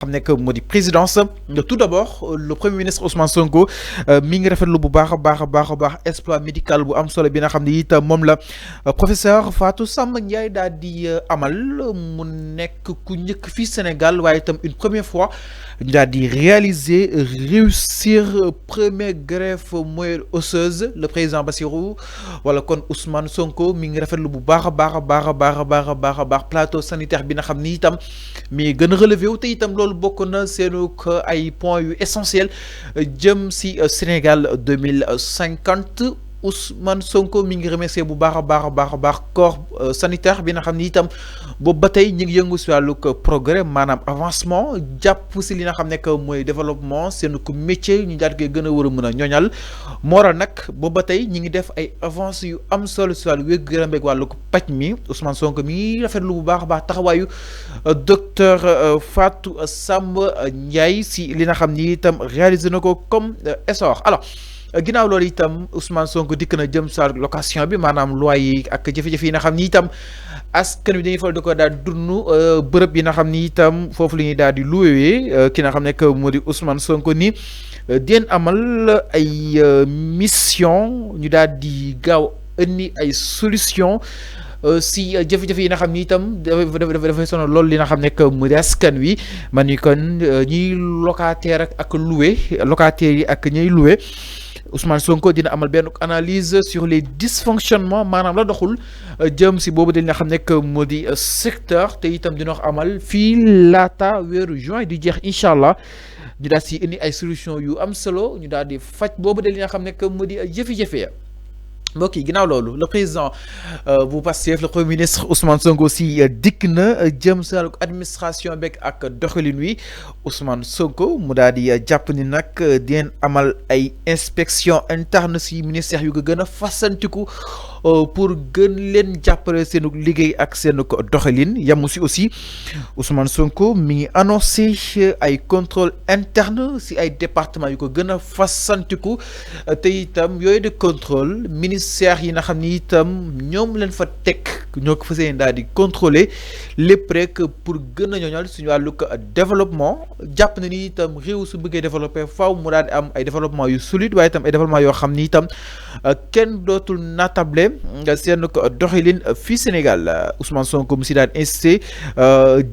xam nekk moo di présidence tout d'abord le premier ministre Ousmane Sonko mi ngi rafetlu bu baax a baax a baax a baax exploit médical bu am solo bi nga xam ne it moom la professeur Fatou Samba Ndiaye daal di amal mu nekk ku njëkk fii Sénégal waaye itam une première fois daal di réussir première greffe moelle osseuse le président Bassirou wala kon Ousmane Sonko mi ngi rafetlu bu baax a baax a baax a baax a baax a baax a baax plateau sanitaire bi nga xam ni itam mi gën a relevé wu te itam loolu bokk na seenu ay points yu essentiel jëm si Sénégal 2050 Ousmane Sonko mi ngi remercier bu baax a baax a baax a baax corps sanitaire bi nga xam ni itam boobu ba tey ñu ngi yëngu si wàllug progrès maanaam avancement jàpp si li nga xam ne que mooy développement seen ko métier ñu daal di koy gën a war a mën a ñoñal moo waral nag boobu ba tey ñu ngi def ay avancées yu am solo si wàllu wér-gu-yaram ak wàllug paj mi Ousmane Sonko mi ngi rafetlu bu baax a baax taxawaayu docteur Fatou Samba Ndiaye si li nga xam ni itam réalisé na ko comme essor alors. ginnaaw loolu itam Ousmane Sonko dikk na jëm sa location bi maanaam loi yi ak jafe-jafe yi nga xam ni itam askan wi dañuy fal di ko daal di dund bërëb yi nga xam ni itam foofu la ñuy daal di loué ki nga xam ne que moo di Ousmane Sonko ni den amal ay mission ñu daal di gaaw indi ay solution si jafe-jafe yi nga xam ni itam dafay sonal loolu li nga xam ne que mu di askan wi man ni kon ñiy locataire ak loué locataires yi ak ñiy loué Ousmane Sonko dina amal benn analyse sur les dysfonctionnements maanaam la doxul jëm si boobu dañ nga xam ne que moo di secteur te itam dina wax amal fii laata weeru juin di jeex incha allah ñu daal si indi ay solution yu am solo ñu daal di faj boobu dañ nga xam ne que moo di jafe-jafe ya mbokk yi ginnaaw loolu le président bu Pastef le premier ministre Ousmane Sonko aussi dikk na jëm sa administration beeg ak doxalin wi Ousmane Sonko mu daal di jàpp ni nag dinañ amal ay inspection interne si ministère yu ko gën a fasantiku pour gën leen jàppale seenu liggéey ak seenu doxalin yamu si aussi Ousmane Sonko mi ngi annoncé ay contrôle interne si ay département yu ko gën a fasantiku te itam yooyu de contrôle ministère yi nga xam ni itam ñoom leen fa teg ñoo ko fas yéene daal di contrôler lépp rek pour gën a ñoñal suñu wàllug développement jàpp na ni itam réew su bëggee développer faaw mu daal di am ay développement yu solide waaye itam ay développement yoo xam ni itam kenn dootul natable seen ko doxalin fii Sénégal Ousmane Sonko mu si daal insisté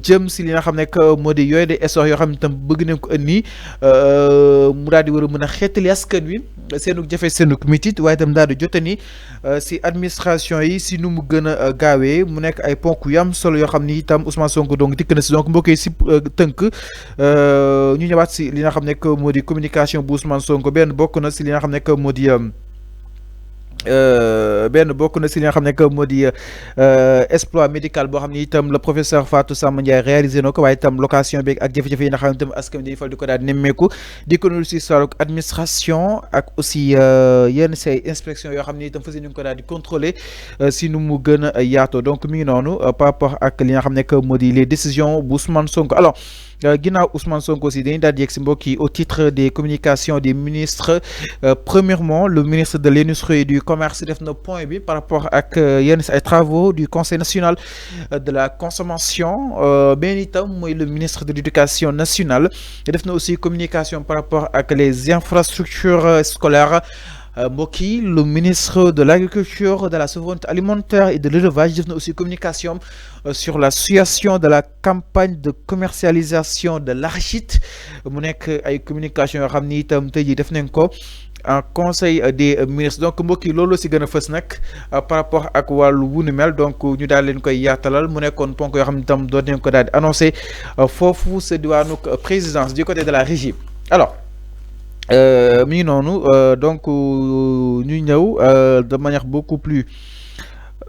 jëm si li nga xam ne que moo di yooyu de essor yoo xam ne itam bëgg nañ ko indi mu daal di war a mën a xeetali askan wi seenug jafe seenug mitit waaye itam daal di jote ni si administration yi si nu mu gën a gaawee mu nekk ay ponk yu am solo yoo xam ni itam Ousmane Sonko donc dikk na si donc mbokk yi si tënk ñu ñëwaat si li nga xam ne que moo di communication bu Ousmane Sonko benn bokk na si li nga xam ne que moo di benn bokk na si li nga xam ne que moo di exploit médical boo xam ne itam le professeur Fatou Samba Ndiaye réalisé na ko waaye itam location bi ak jafe-jafe yi nga xam ne itam askan wi dañuy fal di ko daal nemmeeku di ko nuyu si wàllu administration ak aussi yenn say inspection yoo xam ne itam fas yéene ko daal di contrôler si nu mu gën a yaatoo donc mi ngi noonu par rapport ak li nga xam ne que moo di les décisions bu Ousmane Sonko alors. ginnaaw Ousmane Sonko aussi dañuy daal di yegg si mbokk yi au titre des communications des ministres premièrement le ministre de l'industrie et du commerce def na point bi par rapport ak yenn si ay travaux du conseil national de la consommation benn itam mooy le ministre de l'éducation nationale def na aussi communication par rapport ak les infrastructures scolaires mbokk yi le ministre de l'agriculture de la souveraineté alimentaire et de l'élevage def na aussi communication sur la situation de la campagne de commercialisation de l'arachide mu nekk ay communication yoo xam ni itam tey jii def nañ ko en conseil des ministres donc mbokk yi loolu si gën a fës nag par rapport ak wàllu wu nu mel donc ñu daal leen koy yaatalal mu nekkoon ponk yoo xam ne itam doon nañ ko daal di annoncé foofu sa diwaanu présidence du côté de la régie alors. mi ngi noonu donc ñu ñëw de manière beaucoup plus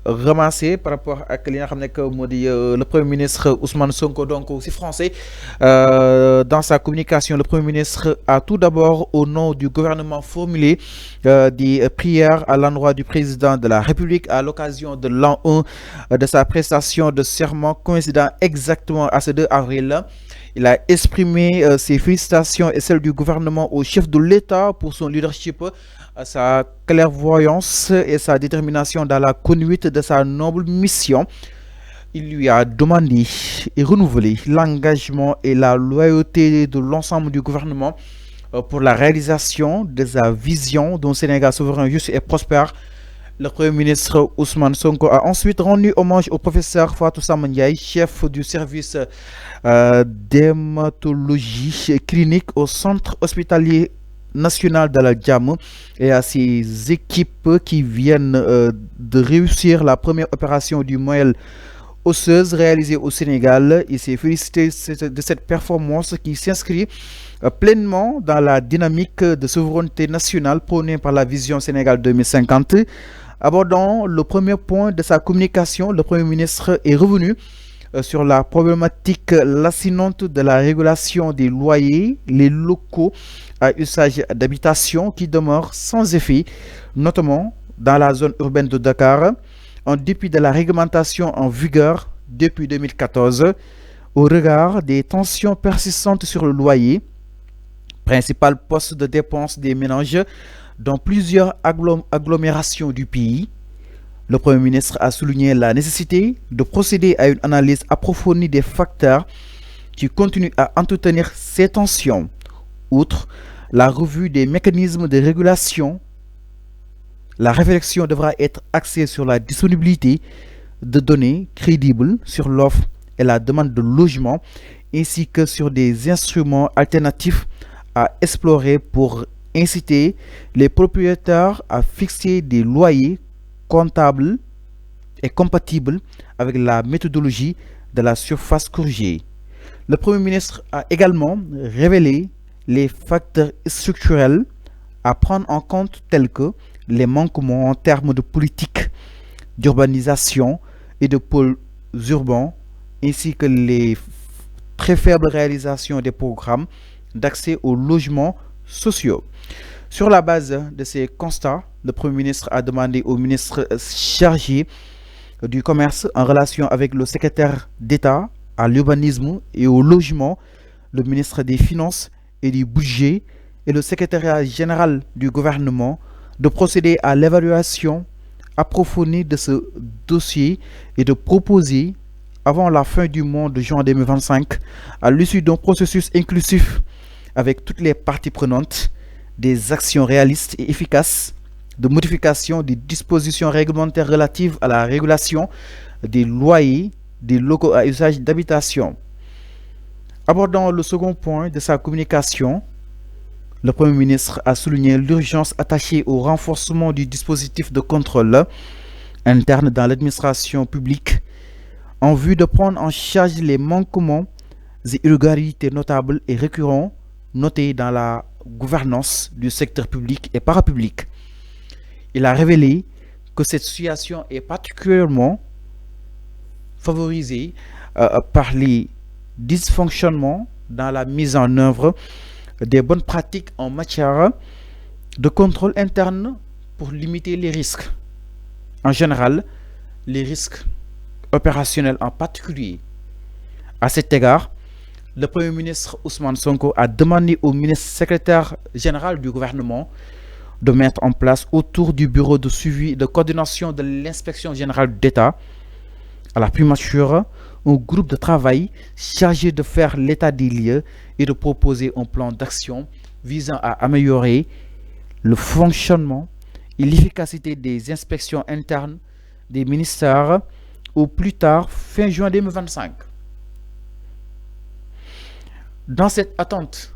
ramassée par rapport ak li nga xam ne que moo di le premier ministre Ousmane Sonko donc si français dans sa communication le premier ministre a tout d'abord au nom du gouvernement formulé des prières à l'endroit du président de la République à l'occasion de l'an 1 de sa prestation de serment coïncidant exactement à ce 2 avril. Il a exprimé ses félicitations et celles du gouvernement au chef de l'État pour son leadership, sa clairvoyance et sa détermination dans la conduite de sa noble mission. Il lui a demandé et renouvelé l'engagement et la loyauté de l'ensemble du gouvernement pour la réalisation de sa vision d'un Sénégal souverain, juste et prospère. Le Premier ministre Ousmane Sonko a ensuite rendu hommage au professeur Fatou Ndiaye, chef du service d'hématologie clinique au centre hospitalier national de la Diam et à ses équipes qui viennent de réussir la première opération du moelle osseuse réalisée au Sénégal. Il s'est félicité de cette performance qui s'inscrit pleinement dans la dynamique de souveraineté nationale prônée par la vision Sénégal 2050. Abordant le premier point de sa communication, le Premier ministre est revenu sur la problématique lancinante de la régulation des loyers, les locaux à usage d'habitation qui demeurent sans effet, notamment dans la zone urbaine de Dakar, en dépit de la réglementation en vigueur depuis 2014, au regard des tensions persistantes sur le loyer, principal poste de dépense des ménages dans plusieurs agglomérations du pays. Le Premier ministre a souligné la nécessité de procéder à une analyse approfondie des facteurs qui continuent à entretenir ces tensions. Outre la revue des mécanismes de régulation, la réflexion devra être axée sur la disponibilité de données crédibles sur l'offre et la demande de logement, ainsi que sur des instruments alternatifs à explorer pour inciter les propriétaires à fixer des loyers comptables et compatibles avec la méthodologie de la surface corrigée. Le Premier ministre a également révélé les facteurs structurels à prendre en compte tels que les manquements en termes de politique d'urbanisation et de pôles urbains, ainsi que les très faibles réalisations des programmes d'accès aux logements sociaux. Sur la base de ces constats, le Premier ministre a demandé au ministre chargé du commerce en relation avec le secrétaire d'État à l'urbanisme et au logement, le ministre des Finances et du Budget et le secrétariat général du gouvernement de procéder à l'évaluation approfondie de ce dossier et de proposer avant la fin du mois de juin 2025, à l'issue d'un processus inclusif avec toutes les parties prenantes, des actions réalistes et efficaces de modification des dispositions réglementaires relatives à la régulation des loyers des locaux à usage d'habitation. Abordant le second point de sa communication, le Premier ministre a souligné l'urgence attachée au renforcement du dispositif de contrôle interne dans l'administration publique en vue de prendre en charge les manquements et irrégularités notables et récurrents notés dans la gouvernance du secteur public et parapublic. Il a révélé que cette situation est particulièrement favorisée par les dysfonctionnements dans la mise en œuvre des bonnes pratiques en matière de contrôle interne pour limiter les risques. En général, les risques opérationnels en particulier. À cet égard, le Premier ministre Ousmane Sonko a demandé au ministre secrétaire général du gouvernement de mettre en place autour du bureau de suivi et de coordination de l'inspection générale d'État à la primature un groupe de travail chargé de faire l'état des lieux et de proposer un plan d'action visant à améliorer le fonctionnement et l'efficacité des inspections internes des ministères au plus tard fin juin 2025. Dans cette attente,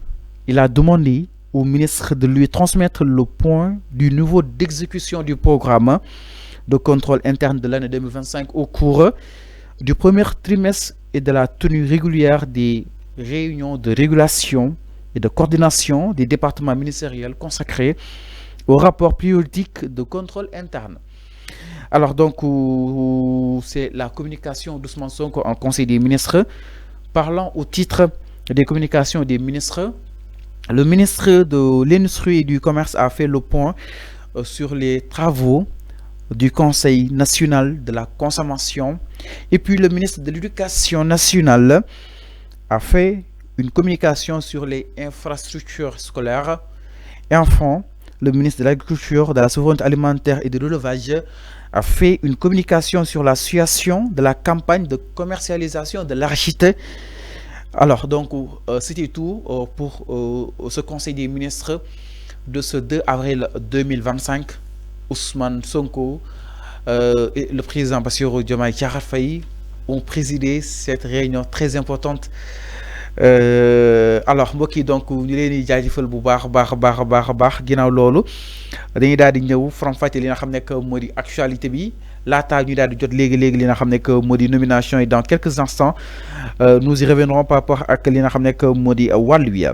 il a demandé au ministre de lui transmettre le point du niveau d'exécution du programme de contrôle interne de l'année 2025 au cours du premier trimestre et de la tenue régulière des réunions de régulation et de coordination des départements ministériels consacrés au rapport périodique de contrôle interne. Alors donc, c'est la communication d'Ousmane Sonko en Conseil des ministres. Parlant au titre des communications des ministres, le ministre de l'Industrie et du Commerce a fait le point sur les travaux du Conseil national de la consommation. Et puis le ministre de l'Éducation nationale a fait une communication sur les infrastructures scolaires. Et enfin, le ministre de l'Agriculture, de la Souveraineté alimentaire et de l'Élevage a fait une communication sur la situation de la campagne de commercialisation de l'arachide. Alors, donc, c'était tout pour ce Conseil des ministres de ce 2 avril 2025. Ousmane Sonko et le président Bassirou Diomaye Diakhar Faye ont présidé cette réunion très importante. Alors mbokk yi donc ñu leen di jaajëfal bu baax a baax ginnaaw loolu dañuy daal di ñëw faram-fàcce li nga xam ne que moo di actualité bi laataa ñu daal di jot léegi li nga xam ne que moo di nomination yi dans quelques instants nous y reviendrons par rapport ak li nga xam ne que moo di wàllu wi